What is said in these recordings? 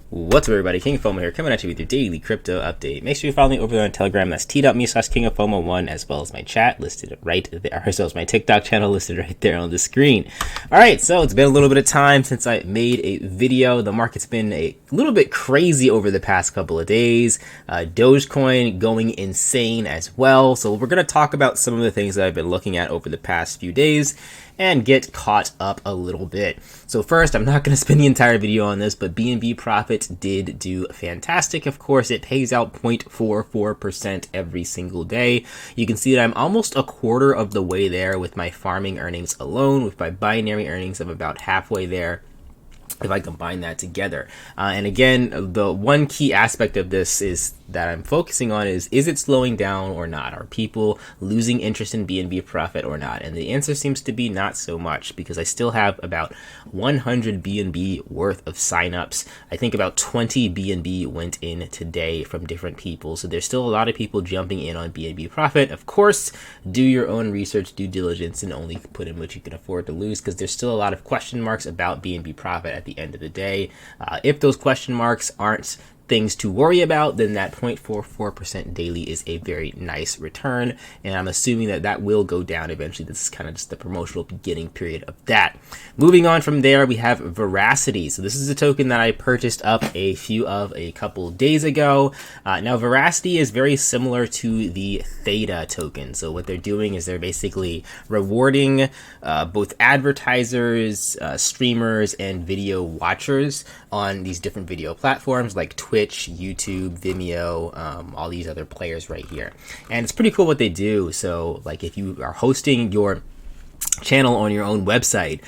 What's up, everybody? King of Fomo here, coming at you with your daily crypto update. Make sure you follow me over there on Telegram. That's t.me/kingoffomo1, as well as my chat listed right there, as well as my TikTok channel listed right there on the screen. All right, so it's been a little bit of time since I made a video. The market's been a little bit crazy over the past couple of days. Dogecoin going insane as well. So we're going to talk about some of the things that I've been looking at over the past few days and get caught up a little bit. So first, I'm not going to spend the entire video on this, but BNB profit did do fantastic. Of course, it pays out 0.44% every single day. You can see that I'm almost a quarter of the way there with my farming earnings alone, with my binary earnings of about halfway there if I combine that together. And again, the one key aspect of this is that I'm focusing on is it slowing down or not? Are people losing interest in BNB profit or not? And the answer seems to be not so much, because I still have about 100 BNB worth of signups. I think about 20 BNB went in today from different people. So there's still a lot of people jumping in on BNB profit. Of course, do your own research, due diligence, and only put in what you can afford to lose, because there's still a lot of question marks about BNB profit at the end of the day. If those question marks aren't things to worry about, then that 0.44% daily is a very nice return, and I'm assuming that that will go down eventually. This is kind of just the promotional beginning period of that. Moving on from there, we have Veracity. So this is a token that I purchased up a couple days ago. Now Veracity is very similar to the Theta token. So what they're doing is they're basically rewarding both advertisers, streamers, and video watchers on these different video platforms like Twitch, YouTube, Vimeo, all these other players right here. And it's pretty cool what they do. So like if you are hosting your channel on your own website,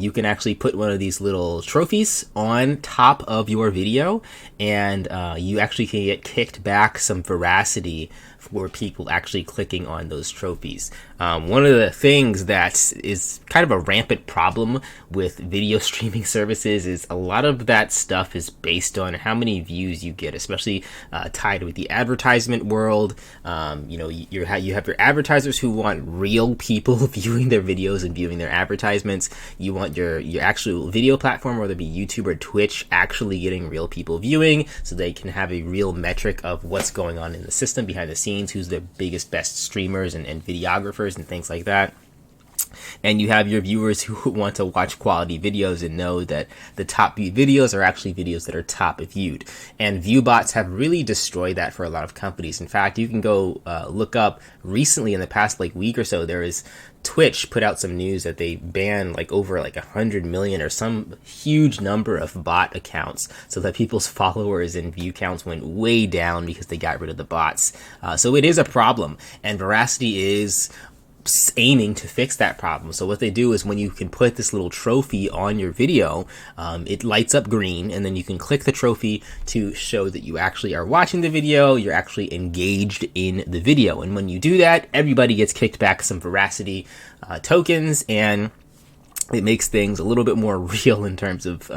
you can actually put one of these little trophies on top of your video, and you actually can get kicked back some veracity for people actually clicking on those trophies. One of the things that is kind of a rampant problem with video streaming services is a lot of that stuff is based on how many views you get, especially tied with the advertisement world. You have your advertisers who want real people viewing their videos and viewing their advertisements. You want your actual video platform, whether it be YouTube or Twitch, actually getting real people viewing, so they can have a real metric of what's going on in the system behind the scenes, who's the biggest, best streamers and videographers and things like that. And you have your viewers who want to watch quality videos and know that the top viewed videos are actually videos that are top viewed. And view bots have really destroyed that for a lot of companies. In fact, you can go look up recently in the past week or so, there is Twitch put out some news that they banned over 100 million or some huge number of bot accounts, so that people's followers and view counts went way down because they got rid of the bots. So it is a problem, and Veracity is aiming to fix that problem. So what they do is when you can put this little trophy on your video, it lights up green, and then you can click the trophy to show that you actually are watching the video, you're actually engaged in the video. And when you do that, everybody gets kicked back some Veracity tokens, and it makes things a little bit more real in terms of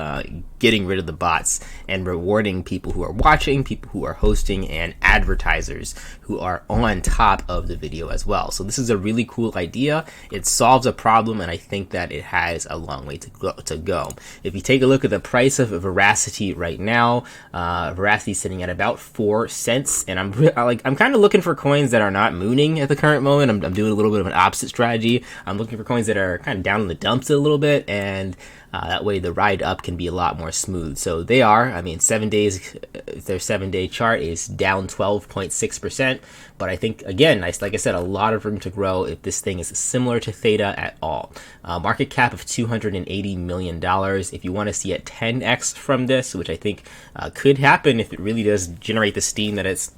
getting rid of the bots and rewarding people who are watching, people who are hosting, and advertisers who are on top of the video as well. So this is a really cool idea. It solves a problem, and I think that it has a long way to go. If you take a look at the price of Veracity right now, Veracity is sitting at about 4 cents, and I'm kind of looking for coins that are not mooning at the current moment. I'm doing a little bit of an opposite strategy. I'm looking for coins that are kind of down in the dumps a little bit, and that way the ride up can be a lot more smooth. So they are, 7 days, their 7-day chart is down 12.6%, but I think, again, like I said, a lot of room to grow if this thing is similar to Theta at all. Market cap of $280 million. If you want to see a 10x from this, which I think could happen if it really does generate the steam that it's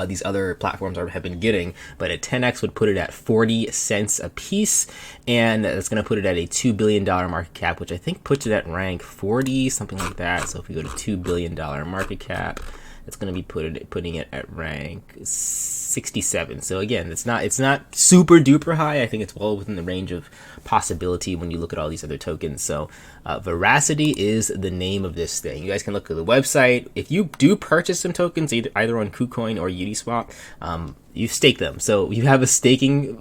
these other platforms have been getting, but a 10x would put it at 40 cents a piece, and that's going to put it at a $2 billion market cap, which I think puts it at rank 40, something like that. So if we go to $2 billion market cap, it's going to be putting it at rank 67. So again, it's not super duper high. I think it's well within the range of possibility when you look at all these other tokens. So Veracity is the name of this thing. You guys can look at the website. If you do purchase some tokens, either on KuCoin or Uniswap, you stake them. So you have a staking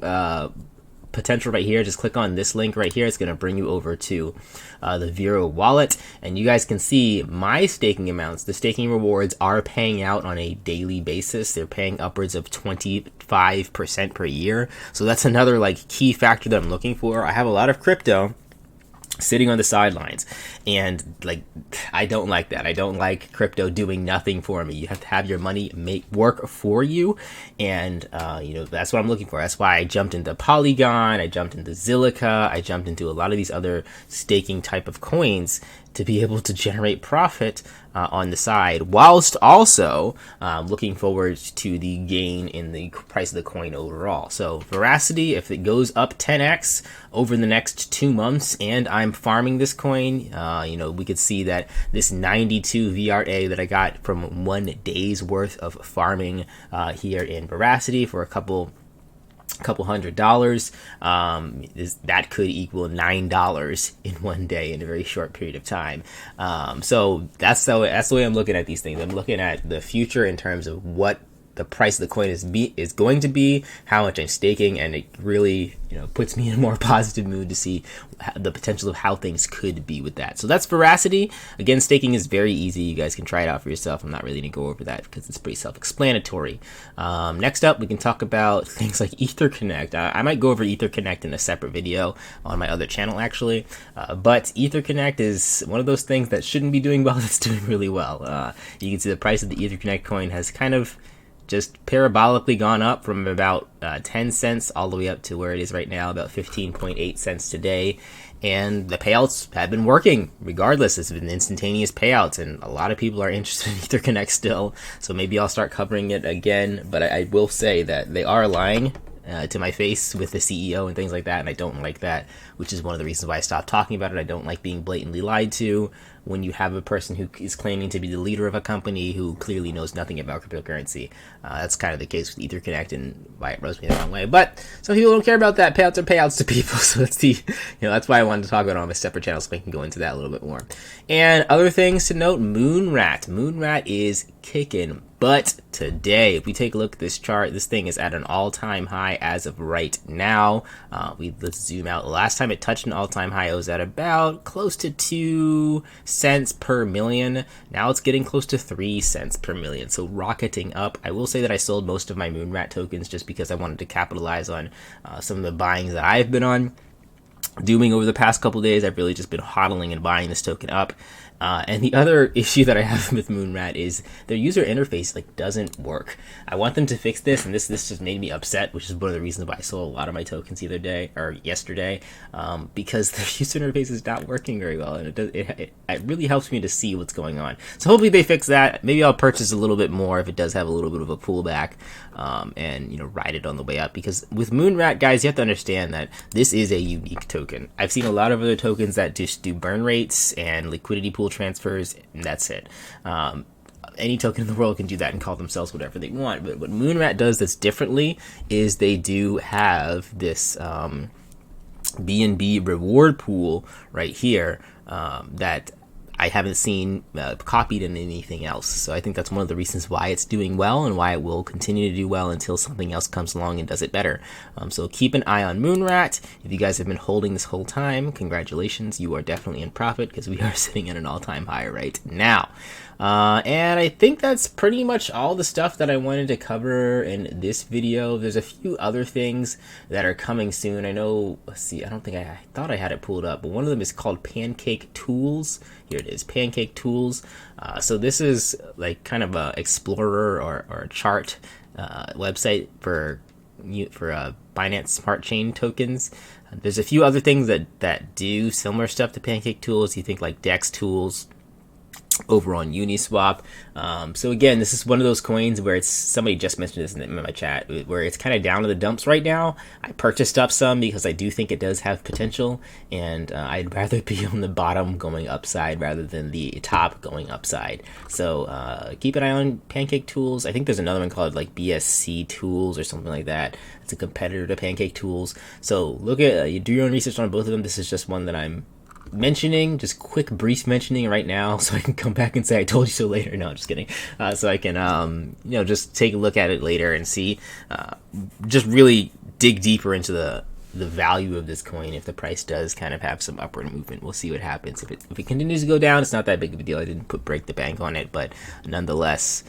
potential right here. Just click on this link right here. It's going to bring you over to the Vero wallet, and you guys can see my staking amounts. The staking rewards are paying out on a daily basis. They're paying upwards of 25% per year. So that's another like key factor that I'm looking for. I have a lot of crypto sitting on the sidelines, and like, I don't like that. I don't like crypto doing nothing for me. You have to have your money make work for you, and you know, that's what I'm looking for. That's why I jumped into Polygon, I jumped into Zilliqa, I jumped into a lot of these other staking type of coins to be able to generate profit on the side, whilst also looking forward to the gain in the price of the coin overall. So Veracity, if it goes up 10x over the next 2 months and I'm farming this coin, you know, we could see that this 92 VRA that I got from 1 day's worth of farming here in Veracity for a couple $100, that could equal $9 in 1 day in a very short period of time. So that's the way I'm looking at these things. I'm looking at the future in terms of what the price of the coin is going to be, how much I'm staking, and it really, you know, puts me in a more positive mood to see the potential of how things could be with that. So that's Veracity. Again, staking is very easy. You guys can try it out for yourself. I'm not really going to go over that because it's pretty self-explanatory. Next up, we can talk about things like Etherconnect. I might go over Etherconnect in a separate video on my other channel, actually. But Etherconnect is one of those things that shouldn't be doing well that's doing really well. You can see the price of the Etherconnect coin has kind of just parabolically gone up from about 10 cents all the way up to where it is right now, about 15.8 cents today. And the payouts have been working regardless. It's been instantaneous payouts, and a lot of people are interested in Etherconnect still. So maybe I'll start covering it again. But I will say that they are lying to my face with the CEO and things like that, and I don't like that, which is one of the reasons why I stopped talking about it. I don't like being blatantly lied to when you have a person who is claiming to be the leader of a company who clearly knows nothing about cryptocurrency. That's kind of the case with Etherconnect, and why it rubs me the wrong way. But some people don't care about that. Payouts are payouts to people, so that's why I wanted to talk about it on my separate channel, so I can go into that a little bit more. And other things to note: MRat is kicking butt today. If we take a look at this chart, this thing is at an all-time high as of right now. Let's zoom out. The last time it touched an all-time high, it was at about close to 2 cents per million. Now it's getting close to 3 cents per million, so rocketing up. I will say that I sold most of my MRat tokens just because I wanted to capitalize on some of the buyings that I've been doing over the past couple days. I've really just been hodling and buying this token up. And the other issue that I have with MRat is their user interface doesn't work. I want them to fix this, and this just made me upset, which is one of the reasons why I sold a lot of my tokens yesterday, because their user interface is not working very well, and it really helps me to see what's going on. So hopefully they fix that. Maybe I'll purchase a little bit more if it does have a little bit of a pullback, and ride it on the way up. Because with MRat, guys, you have to understand that this is a unique token. I've seen a lot of other tokens that just do burn rates and liquidity pool transfers, and that's it. Any token in the world can do that and call themselves whatever they want. But what MRat does that's differently is they do have this BNB reward pool right here that I haven't seen copied in anything else. So I think that's one of the reasons why it's doing well and why it will continue to do well until something else comes along and does it better. So keep an eye on MRat. If you guys have been holding this whole time, congratulations. You are definitely in profit because we are sitting at an all-time high right now. And I think that's pretty much all the stuff that I wanted to cover in this video. There's a few other things that are coming soon. I know, let's see, I thought I had it pulled up, but one of them is called Pancake Tools. Here it is, Pancake Tools. So this is like kind of a explorer or a chart website for Binance Smart Chain tokens. There's a few other things that do similar stuff to Pancake Tools. You think like Dex Tools over on Uniswap. So again, this is one of those coins where somebody just mentioned this in my chat, where it's kind of down to the dumps right now. I purchased up some because I do think it does have potential, and I'd rather be on the bottom going upside rather than the top going upside. So keep an eye on Pancake Tools. I think there's another one called like BSC Tools or something like that. It's a competitor to Pancake Tools. So look at you do your own research on both of them. This is just one that I'm mentioning, just quick brief mentioning right now, so I can come back and say I told you so later. No, I'm just kidding. So I can just take a look at it later and see, just really dig deeper into the value of this coin if the price does kind of have some upward movement. We'll see what happens. If it continues to go down, it's not that big of a deal. I didn't break the bank on it, but nonetheless,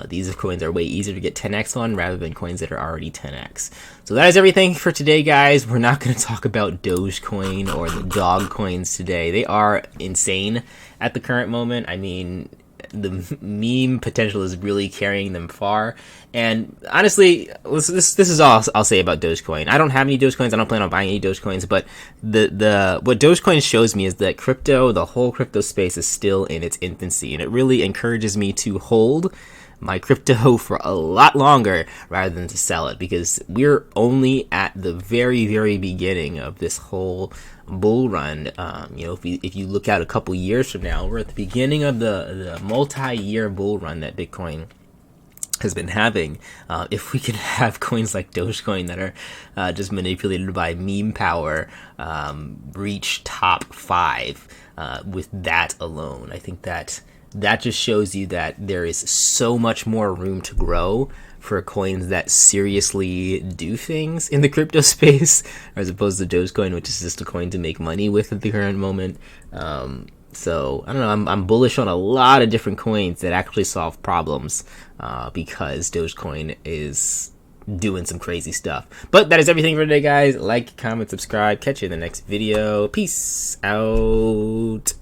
these coins are way easier to get 10x on rather than coins that are already 10x. So that is everything for today, guys. We're not going to talk about Dogecoin or the dog coins today. They are insane at the current moment. I mean, the meme potential is really carrying them far. And honestly, this is all I'll say about Dogecoin. I don't have any Dogecoins. I don't plan on buying any Dogecoins. But what Dogecoin shows me is that the whole crypto space is still in its infancy, and it really encourages me to hold my crypto for a lot longer rather than to sell it, because we're only at the very, very beginning of this whole bull run. If you look out a couple years from now, we're at the beginning of the multi-year bull run that Bitcoin has been having. If we can have coins like Dogecoin that are just manipulated by meme power reach top 5 with that alone, I think that just shows you that there is so much more room to grow for coins that seriously do things in the crypto space, as opposed to Dogecoin, which is just a coin to make money with at the current moment. So I don't know. I'm bullish on a lot of different coins that actually solve problems because Dogecoin is doing some crazy stuff. But that is everything for today, guys. Like, comment, subscribe. Catch you in the next video. Peace out.